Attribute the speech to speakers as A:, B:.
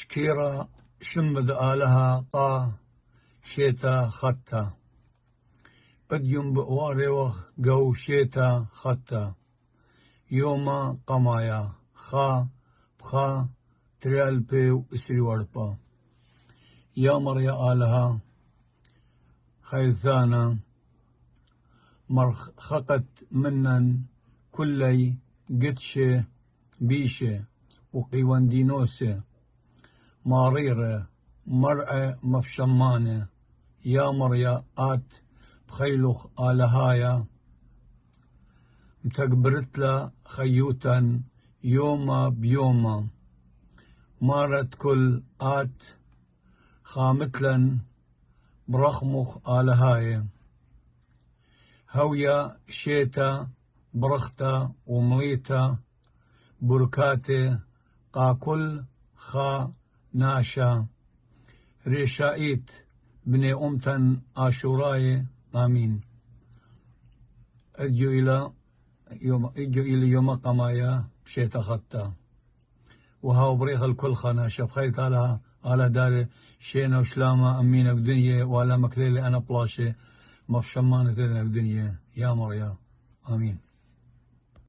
A: شكيرة شمد آلها قا شيتا خطا اديم بقواري وخ جو شيتا خطا يوما قمايا خا بخا تريال بيو اسري وربا يا مريا آلها خيثانا مرخقت منن كلي قدشة بيشة وقيوان دينوسة ماريرة مرأة مفشمانة يا مريا آت بخيلوخ آلهايا متقبرتلا خيوتا يوما بيوما مارت كل آت خامتلن برخمخ آلهايا هويا شيتا برختا ومريتا بركاتي قاكل خا ناشا ريشائيت بني أمتن آشوراي آمين اجوا إلى يوم قمايا بشيتا خطا وهاو بريخ الكل خنا شبخيت على داري شينا وشلامة أمينة بدنيا ولا مكليلي أنا بلاشي مفشمانة تدنا بدنيا يا مريا آمين.